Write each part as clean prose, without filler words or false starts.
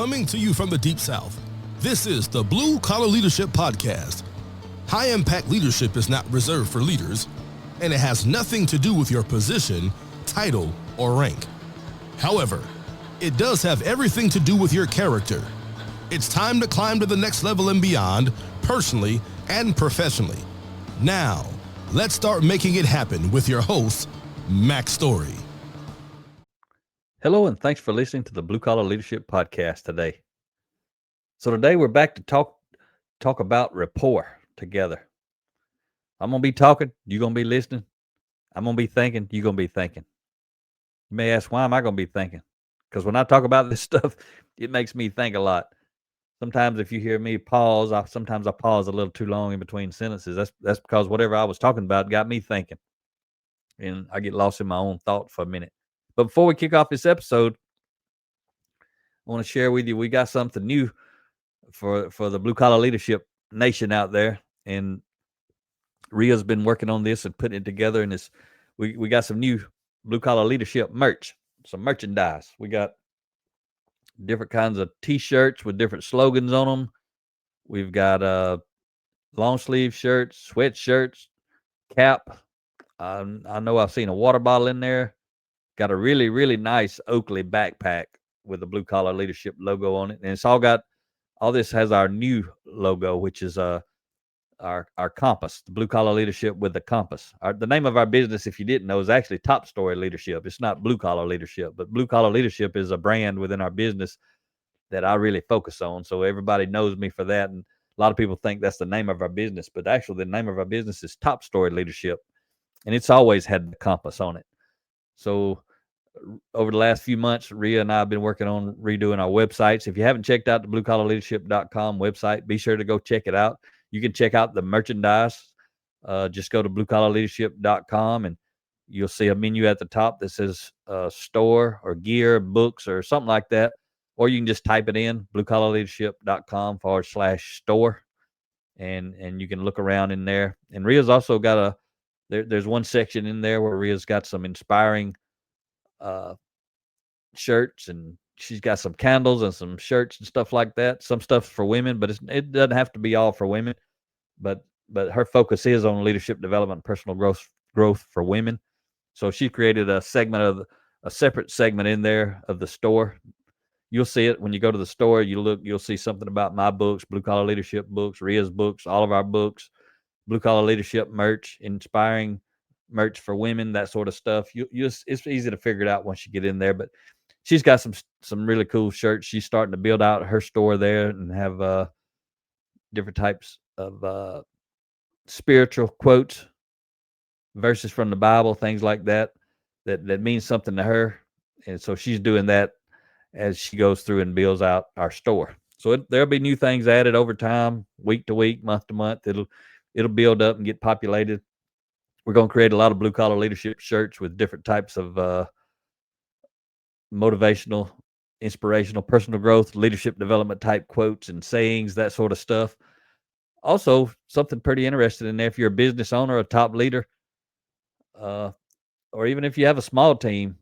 Coming to you from the Deep South, this is the Blue Collar Leadership Podcast. High-impact leadership is not reserved for leaders, and it has nothing to do with your position, title, or rank. However, it does have everything to do with your character. It's time to climb to the next level and beyond, personally and professionally. Now, let's start making it happen with your host, Mack Story. Hello, and thanks for listening to the Blue Collar Leadership Podcast today. So today we're back to talk about rapport together. I'm going to be talking, you're going to be listening. I'm going to be thinking, you're going to be thinking. You may ask, why am I going to be thinking? Because when I talk about this stuff, it makes me think a lot. Sometimes if you hear me pause, sometimes I pause a little too long in between sentences. That's because whatever I was talking about got me thinking. And I get lost in my own thought for a minute. But before we kick off this episode, I want to share with you, we got something new for the Blue Collar Leadership Nation out there. And Ria's been working on this and putting it together. And we got some new Blue Collar Leadership merch, some merchandise. We got different kinds of T-shirts with different slogans on them. We've got long sleeve shirts, sweatshirts, cap. I know I've seen a water bottle in there. Got a really, really nice Oakley backpack with the Blue Collar Leadership logo on it. And it's all this has our new logo, which is our compass, the Blue Collar Leadership with the compass. The name of our business, if you didn't know, is actually Top Story Leadership. It's not Blue Collar Leadership, but Blue Collar Leadership is a brand within our business that I really focus on. So everybody knows me for that. And a lot of people think that's the name of our business, but actually the name of our business is Top Story Leadership. And it's always had the compass on it. So over the last few months, Ria and I have been working on redoing our websites. If you haven't checked out the bluecollarleadership.com website, be sure to go check it out. You can check out the merchandise. Just go to bluecollarleadership.com and you'll see a menu at the top that says store or gear, books, or something like that. Or you can just type it in, bluecollarleadership.com/store. And you can look around in there. And Ria's also got there's one section in there where Ria's got some inspiring shirts, and she's got some candles and some shirts and stuff like that. Some stuff for women, but it doesn't have to be all for women. But her focus is on leadership development and personal growth for women. So she created a separate segment in there of the store. You'll see it when you go to the store. You'll see something about my books, Blue Collar Leadership books, Ria's books, all of our books, Blue Collar Leadership merch, inspiring merch for women, that sort of stuff. It's easy to figure it out once you get in there. But she's got some really cool shirts. She's starting to build out her store there and have different types of spiritual quotes, verses from the Bible, things like that means something to her. And so she's doing that as she goes through and builds out our store. So there'll be new things added over time, week to week, month to month. It'll build up and get populated. We're going to create a lot of Blue Collar Leadership shirts with different types of motivational, inspirational, personal growth, leadership development type quotes and sayings, that sort of stuff. Also, something pretty interesting in there, if you're a business owner, a top leader, or even if you have a small team,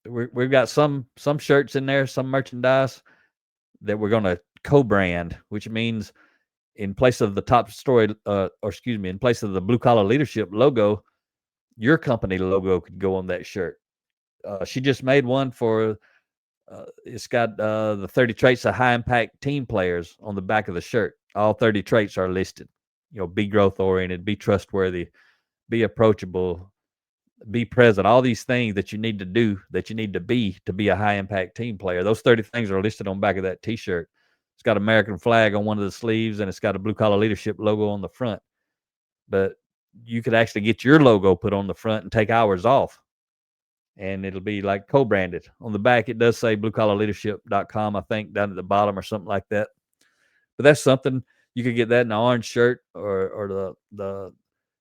we've got some shirts in there, some merchandise that we're going to co-brand, which means in place of the Top Story, in place of the Blue Collar Leadership logo, your company logo could go on that shirt. She just made one for, it's got the 30 traits of high impact team players on the back of the shirt. All 30 traits are listed. Be growth oriented, be trustworthy, be approachable, be present. All these things that you need to do, that you need to be a high impact team player. Those 30 things are listed on the back of that T-shirt. It's got American flag on one of the sleeves, and it's got a Blue Collar Leadership logo on the front. But you could actually get your logo put on the front and take ours off, and it'll be like co-branded. On the back, it does say bluecollarleadership.com, I think, down at the bottom or something like that. But that's something. You could get that in an orange shirt or the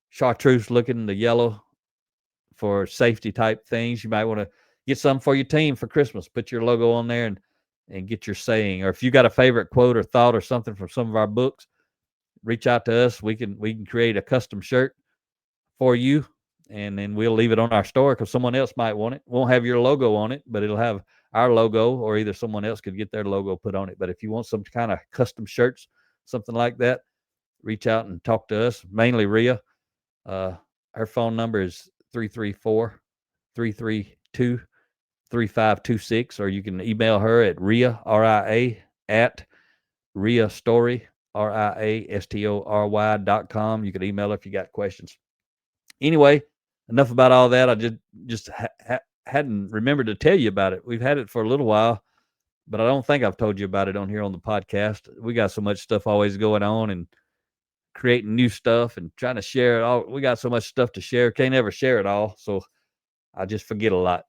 chartreuse looking, the yellow for safety type things. You might want to get some for your team for Christmas. Put your logo on there and get your saying. Or if you got a favorite quote or thought or something from some of our books, reach out to us. We can create a custom shirt for you, and then we'll leave it on our store because someone else might want it. Won't have your logo on it, but it'll have our logo, or either someone else could get their logo put on it. But if you want some kind of custom shirts, something like that, reach out and talk to us, mainly Rhea. Her phone number is 334-332-3526, or you can email her at Rhea, R-I-A, at Rhea Story, RIASTORY.com. You can email her if you got questions. Anyway, enough about all that. I just hadn't remembered to tell you about it. We've had it for a little while, but I don't think I've told you about it on here on the podcast. We got so much stuff always going on and creating new stuff and trying to share it all. We got so much stuff to share. Can't ever share it all. So I just forget a lot.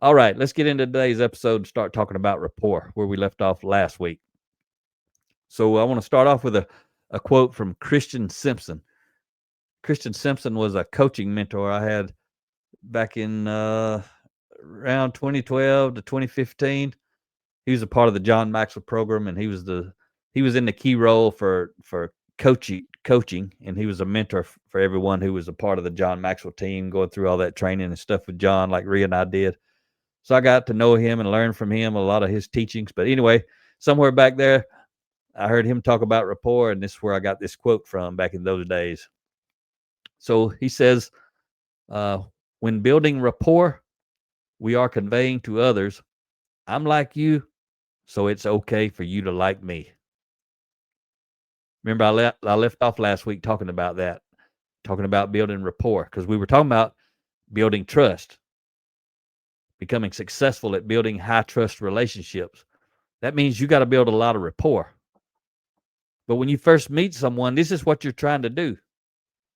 All right, let's get into today's episode and start talking about rapport, where we left off last week. So I want to start off with a quote from Christian Simpson. Christian Simpson was a coaching mentor I had back in around 2012 to 2015. He was a part of the John Maxwell program, and he was in the key role for coaching, and he was a mentor for everyone who was a part of the John Maxwell team, going through all that training and stuff with John, like Rhea and I did. So I got to know him and learn from him a lot of his teachings. But anyway, somewhere back there, I heard him talk about rapport, and this is where I got this quote from back in those days. So he says, when building rapport, we are conveying to others, I'm like you, so it's okay for you to like me. Remember, I left off last week talking about that, talking about building rapport, because we were talking about building trust, becoming successful at building high trust relationships. That means you got to build a lot of rapport. But when you first meet someone, this is what you're trying to do.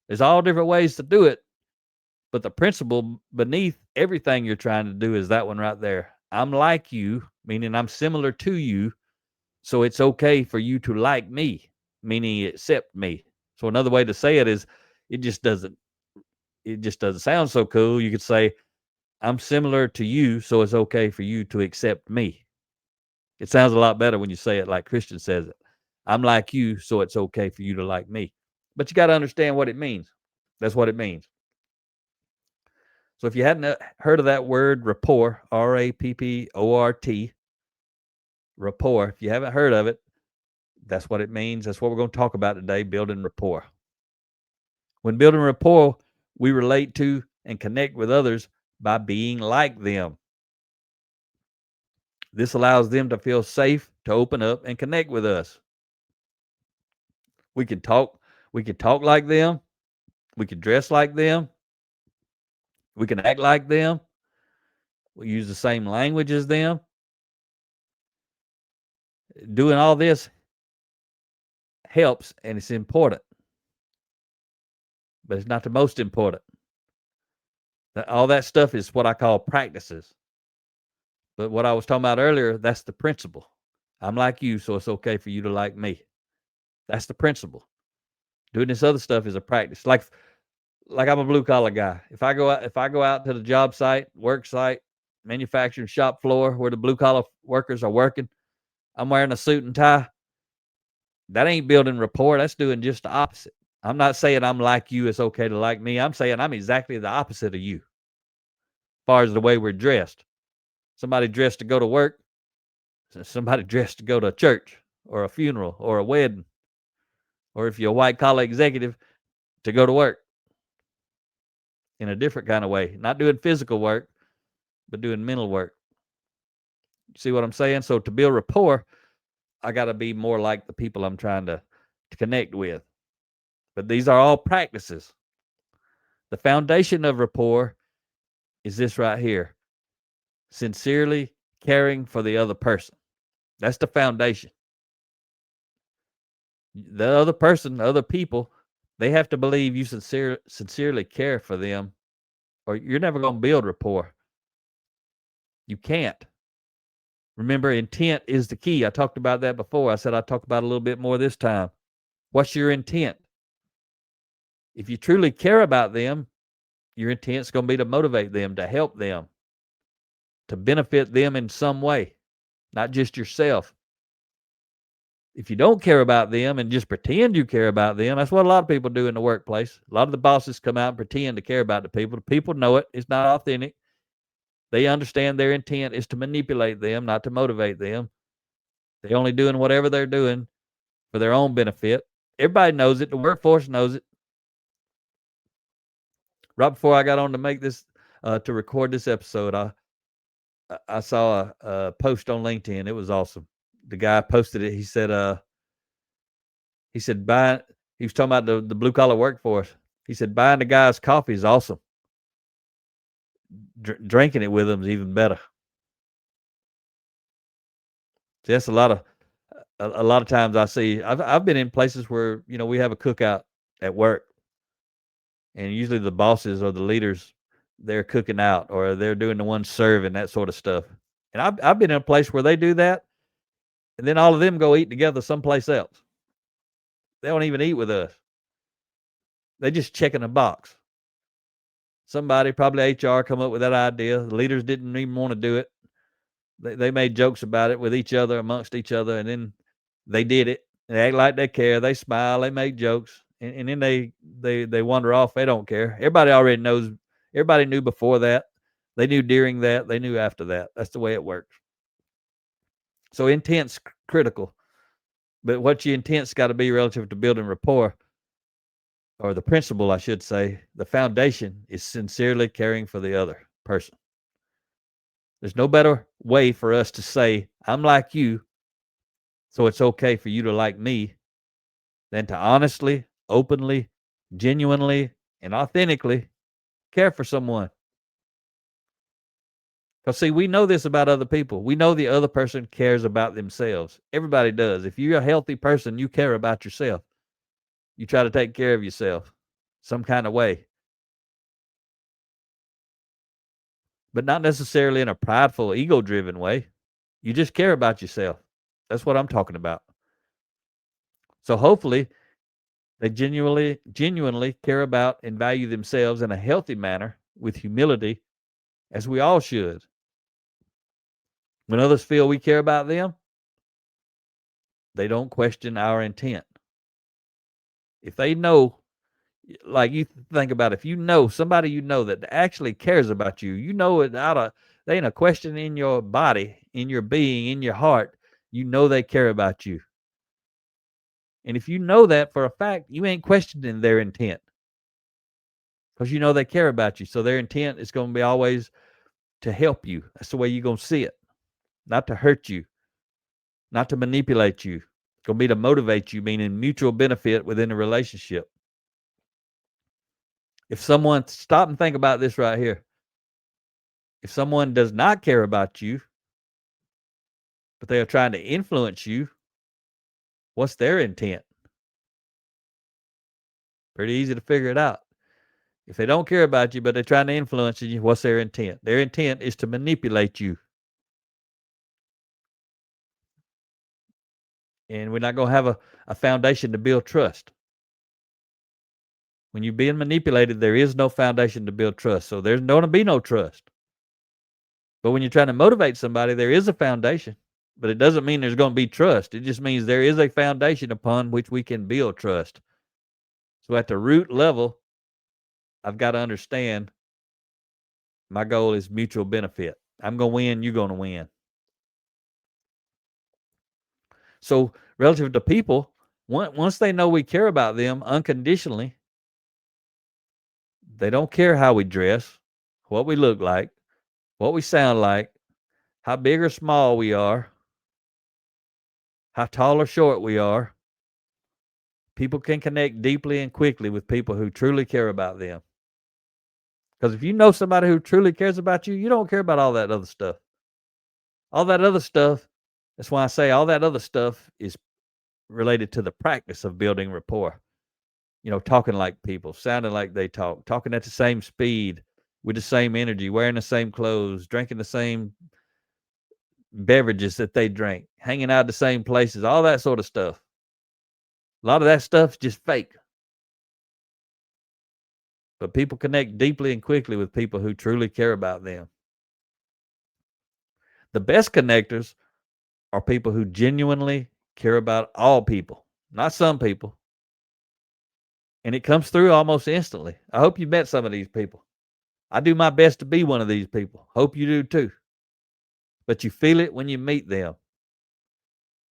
There's all different ways to do it, but the principle beneath everything you're trying to do is that one right there. I'm like you, meaning I'm similar to you, so it's okay for you to like me, meaning accept me. So another way to say it is, it just doesn't sound so cool. You could say, I'm similar to you, so it's okay for you to accept me. It sounds a lot better when you say it like Christian says it. I'm like you, so it's okay for you to like me. But you got to understand what it means. That's what it means. So if you hadn't heard of that word, rapport, R-A-P-P-O-R-T, rapport, if you haven't heard of it, that's what it means. That's what we're going to talk about today, building rapport. When building rapport, we relate to and connect with others by being like them. This allows them to feel safe to open up and connect with us. We can talk like them. We can dress like them. We can act like them. We use the same language as them. Doing all this helps, and it's important. But it's not the most important. All that stuff is what I call practices. But what I was talking about earlier, that's the principle. I'm like you, so it's okay for you to like me. That's the principle. Doing this other stuff is a practice. Like I'm a blue collar guy. If I go out to the job site, work site, manufacturing shop floor where the blue collar workers are working, I'm wearing a suit and tie. That ain't building rapport. That's doing just the opposite. I'm not saying I'm like you, it's okay to like me. I'm saying I'm exactly the opposite of you. As far as the way we're dressed. Somebody dressed to go to work. Somebody dressed to go to a church or a funeral or a wedding. Or if you're a white collar executive, to go to work. In a different kind of way. Not doing physical work, but doing mental work. You see what I'm saying? So to build rapport, I got to be more like the people I'm trying to connect with. But these are all practices. The foundation of rapport is this right here. Sincerely caring for the other person. That's the foundation. The other person, other people, they have to believe you sincerely care for them, or you're never going to build rapport. You can't. Remember, intent is the key. I talked about that before. I said I'd talk about it a little bit more this time. What's your intent? If you truly care about them, your intent's going to be to motivate them, to help them, to benefit them in some way, not just yourself. If you don't care about them and just pretend you care about them, that's what a lot of people do in the workplace. A lot of the bosses come out and pretend to care about the people. The people know it. It's not authentic. They understand their intent is to manipulate them, not to motivate them. They're only doing whatever they're doing for their own benefit. Everybody knows it. The workforce knows it. Right before I got on to make this, to record this episode, I saw a post on LinkedIn. It was awesome. The guy posted it. He said, buying, he was talking about the blue collar workforce. He said, buying the guy's coffee is awesome. Drinking it with him is even better. See, that's a lot of times I see. I've been in places where, we have a cookout at work, and usually the bosses or the leaders, they're cooking out or they're doing the one serving, that sort of stuff. And I've been in a place where they do that, and then all of them go eat together someplace else. They don't even eat with us. They just checking a box. Somebody, probably HR, come up with that idea. The leaders didn't even want to do it. They made jokes about it with each other, amongst each other, and then they did it. They act like they care. They smile. They make jokes, and then they wander off. They don't care. Everybody already knows. Everybody knew before that. They knew during that. They knew after that. That's the way it works. So intent's critical, but what your intent's got to be relative to building rapport, or the principle, I should say, the foundation is sincerely caring for the other person. There's no better way for us to say, I'm like you, so it's okay for you to like me, than to honestly, openly, genuinely, and authentically care for someone. Because, see, we know this about other people. We know the other person cares about themselves. Everybody does. If you're a healthy person, you care about yourself. You try to take care of yourself some kind of way. But not necessarily in a prideful, ego-driven way. You just care about yourself. That's what I'm talking about. So hopefully they genuinely care about and value themselves in a healthy manner with humility, as we all should. When others feel we care about them, they don't question our intent. If they know, like, you think about it, if you know somebody that actually cares about you, it there ain't a question in your body, in your being, in your heart, they care about you. And if you know that for a fact, you ain't questioning their intent, because they care about you. So their intent is going to be always to help you. That's the way you're going to see it. Not to hurt you, not to manipulate you. It's going to be to motivate you, meaning mutual benefit within a relationship. If someone, stop and think about this right here. If someone does not care about you, but they are trying to influence you, what's their intent? Pretty easy to figure it out. If they don't care about you, but they're trying to influence you, what's their intent? Their intent is to manipulate you. And we're not going to have a foundation to build trust. When you're being manipulated, there is no foundation to build trust. So there's going to be no trust. But when you're trying to motivate somebody, there is a foundation. But it doesn't mean there's going to be trust. It just means there is a foundation upon which we can build trust. So at the root level, I've got to understand my goal is mutual benefit. I'm going to win, you're going to win. So relative to people, once they know we care about them unconditionally, they don't care how we dress, what we look like, what we sound like, how big or small we are, how tall or short we are. People can connect deeply and quickly with people who truly care about them. Because if you know somebody who truly cares about you, you don't care about all that other stuff. All that other stuff, that's why I say all that other stuff is related to the practice of building rapport. Talking like people, sounding like they talk, talking at the same speed, with the same energy, wearing the same clothes, drinking the same beverages that they drink, hanging out the same places, all that sort of stuff. A lot of that stuff's just fake. But people connect deeply and quickly with people who truly care about them. The best connectors are people who genuinely care about all people, not some people. And it comes through almost instantly. I hope you met some of these people. I do my best to be one of these people. Hope you do too. But you feel it when you meet them.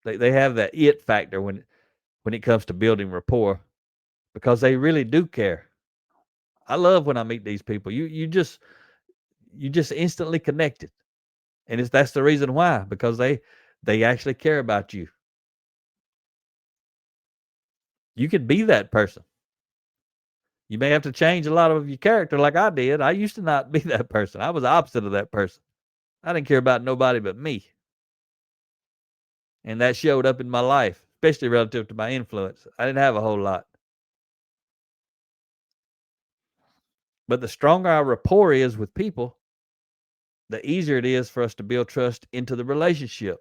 They have that it factor when it comes to building rapport, because they really do care. I love when I meet these people. You just instantly connected. And that's the reason why, because they actually care about you. You could be that person. You may have to change a lot of your character like I did. I used to not be that person. I was the opposite of that person. I didn't care about nobody but me. And that showed up in my life, especially relative to my influence. I didn't have a whole lot. But the stronger our rapport is with people, the easier it is for us to build trust into the relationship.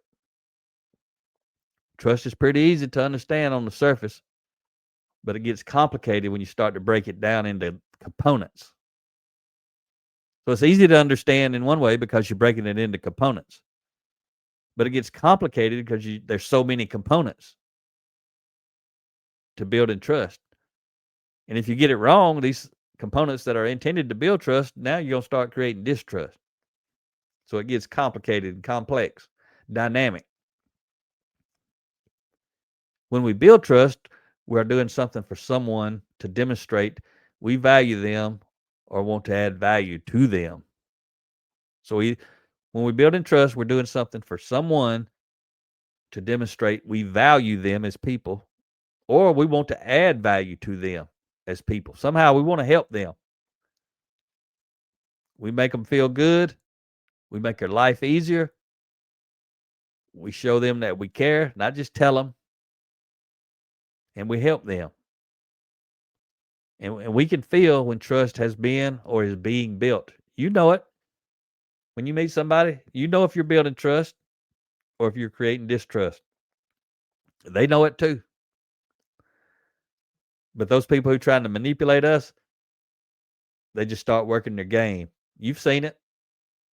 Trust is pretty easy to understand on the surface, but it gets complicated when you start to break it down into components. So it's easy to understand in one way because you're breaking it into components. But it gets complicated because there's so many components to building trust. And if you get it wrong, these components that are intended to build trust, now you're going to start creating distrust. So it gets complicated, complex, dynamic. When we build trust, we're doing something for someone to demonstrate we value them or want to add value to them. So when we build in trust, we're doing something for someone to demonstrate we value them as people, or we want to add value to them as people. Somehow we want to help them. We make them feel good. We make their life easier. We show them that we care, not just tell them. And we help them. And we can feel when trust has been or is being built. You know it. When you meet somebody, you know if you're building trust or if you're creating distrust. They know it too. But those people who are trying to manipulate us, they just start working their game. You've seen it.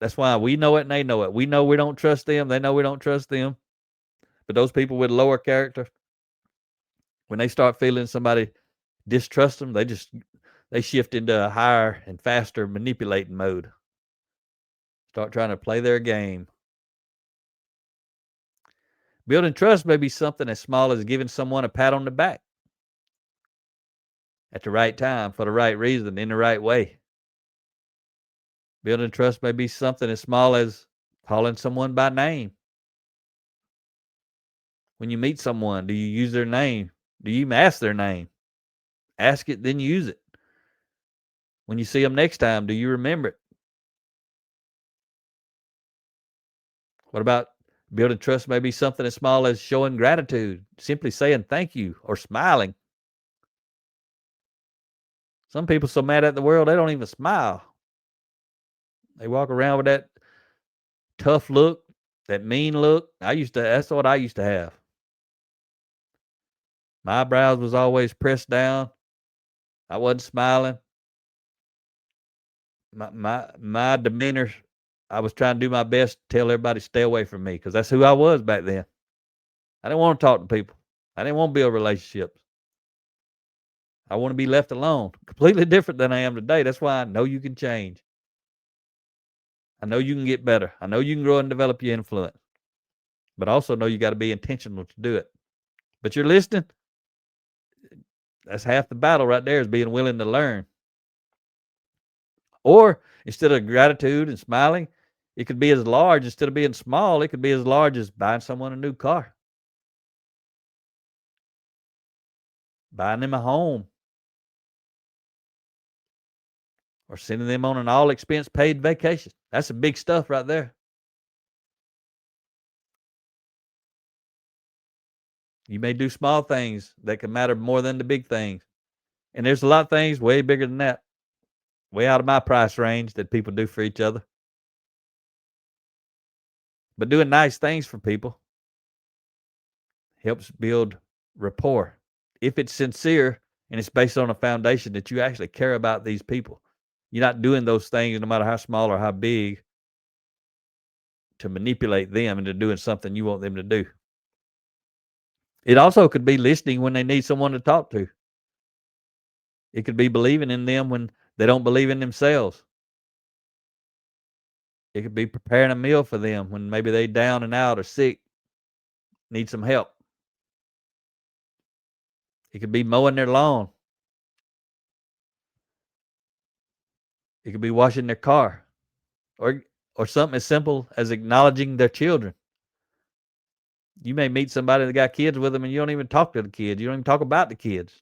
That's why we know it and they know it. We know we don't trust them. They know we don't trust them. But those people with lower character, when they start feeling somebody distrust them, they shift into a higher and faster manipulating mode. Start trying to play their game. Building trust may be something as small as giving someone a pat on the back at the right time, for the right reason, in the right way. Building trust may be something as small as calling someone by name. When you meet someone, do you use their name? Do you even ask their name? Ask it, then use it. When you see them next time, do you remember it? What about building trust may be something as small as showing gratitude, simply saying thank you or smiling. Some people so mad at the world, they don't even smile. They walk around with that tough look, that mean look. That's what I used to have. My eyebrows was always pressed down. I wasn't smiling. My demeanor, I was trying to do my best to tell everybody to stay away from me, because that's who I was back then. I didn't want to talk to people. I didn't want to build relationships. I want to be left alone. Completely different than I am today. That's why I know you can change. I know you can get better. I know you can grow and develop your influence. But I also know you got to be intentional to do it. But you're listening. That's half the battle right there, is being willing to learn. Or instead of gratitude and smiling, it could be as large. Instead of being small, it could be as large as buying someone a new car, buying them a home, or sending them on an all-expense paid vacation. That's some big stuff right there. You may do small things that can matter more than the big things. And there's a lot of things way bigger than that, way out of my price range, that people do for each other. But doing nice things for people helps build rapport. If it's sincere and it's based on a foundation that you actually care about these people. You're not doing those things, no matter how small or how big, to manipulate them into doing something you want them to do. It also could be listening when they need someone to talk to. It could be believing in them when they don't believe in themselves. It could be preparing a meal for them when maybe they down and out or sick, need some help. It could be mowing their lawn. It could be washing their car, or something as simple as acknowledging their children. You may meet somebody that got kids with them and you don't even talk to the kids. You don't even talk about the kids.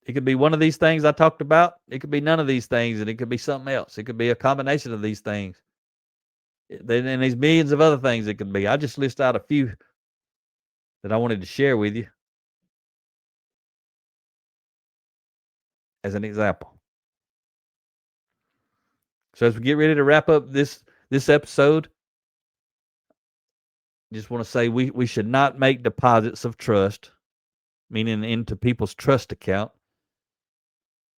It could be one of these things I talked about. It could be none of these things, and it could be something else. It could be a combination of these things. Then there's millions of other things it could be. I just list out a few that I wanted to share with you as an example. So as we get ready to wrap up this episode, just want to say we should not make deposits of trust, meaning into people's trust account.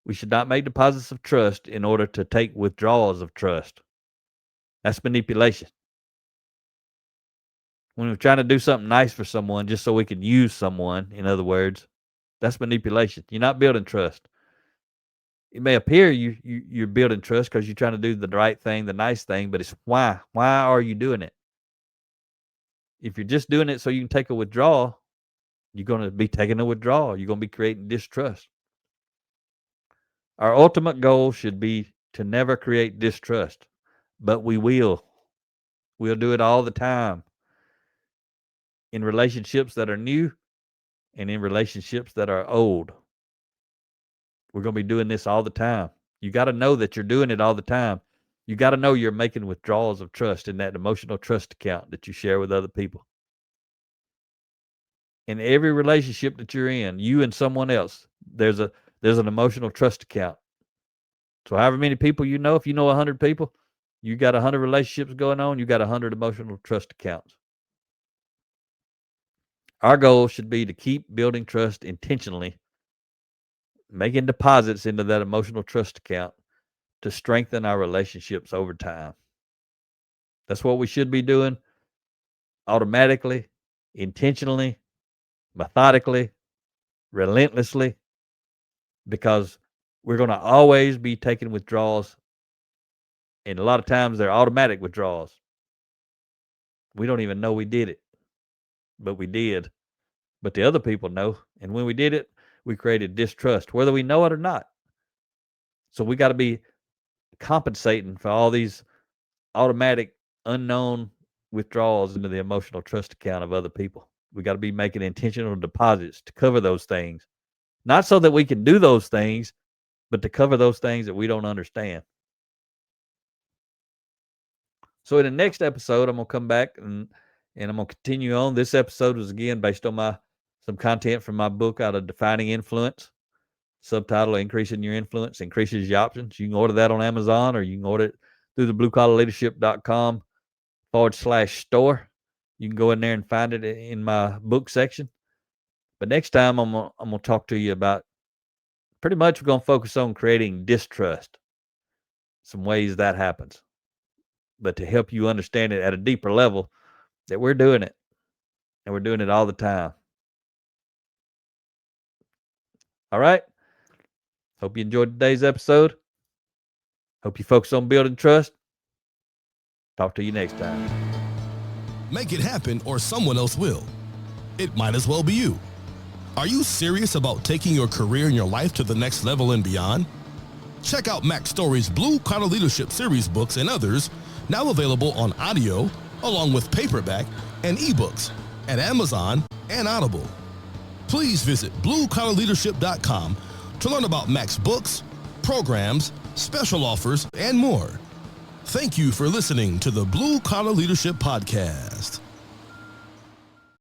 We should not make deposits of trust in order to take withdrawals of trust. That's manipulation. When we're trying to do something nice for someone just so we can use someone, in other words, that's manipulation. You're not building trust. It may appear you're building trust because you're trying to do the right thing, the nice thing, but it's why. Why are you doing it? If you're just doing it so you can take a withdrawal, you're going to be taking a withdrawal. You're going to be creating distrust. Our ultimate goal should be to never create distrust, but we will. We'll do it all the time. In relationships that are new and in relationships that are old. We're going to be doing this all the time. You got to know that you're doing it all the time. You got to know you're making withdrawals of trust in that emotional trust account that you share with other people. In every relationship that you're in, you and someone else, there's an emotional trust account. So however many people you know, if you know 100 people, you got 100 relationships going on, you got 100 emotional trust accounts. Our goal should be to keep building trust intentionally, making deposits into that emotional trust account to strengthen our relationships over time. That's what we should be doing automatically, intentionally, methodically, relentlessly, because we're going to always be taking withdrawals, and a lot of times they're automatic withdrawals. We don't even know we did it, but we did. But the other people know, and when we did it, we created distrust, whether we know it or not. So we got to be compensating for all these automatic, unknown withdrawals into the emotional trust account of other people. We got to be making intentional deposits to cover those things. Not so that we can do those things, but to cover those things that we don't understand. So in the next episode, I'm going to come back and I'm going to continue on. This episode was, again, based on some content from my book out of Defining Influence. Subtitle, Increasing Your Influence, Increases Your Options. You can order that on Amazon, or you can order it through the bluecollarleadership.com/store. You can go in there and find it in my book section. But next time, I'm going to talk to you about, pretty much we're going to focus on creating distrust, some ways that happens. But to help you understand it at a deeper level, that we're doing it, and we're doing it all the time. All right. Hope you enjoyed today's episode. Hope you focus on building trust. Talk to you next time. Make it happen, or someone else will. It might as well be you. Are you serious about taking your career and your life to the next level and beyond? Check out Mack Story's Blue Collar Leadership series books and others, now available on audio, along with paperback and ebooks at Amazon and Audible. Please visit bluecollarleadership.com to learn about Mack's books, programs, special offers, and more. Thank you for listening to the Blue Collar Leadership Podcast.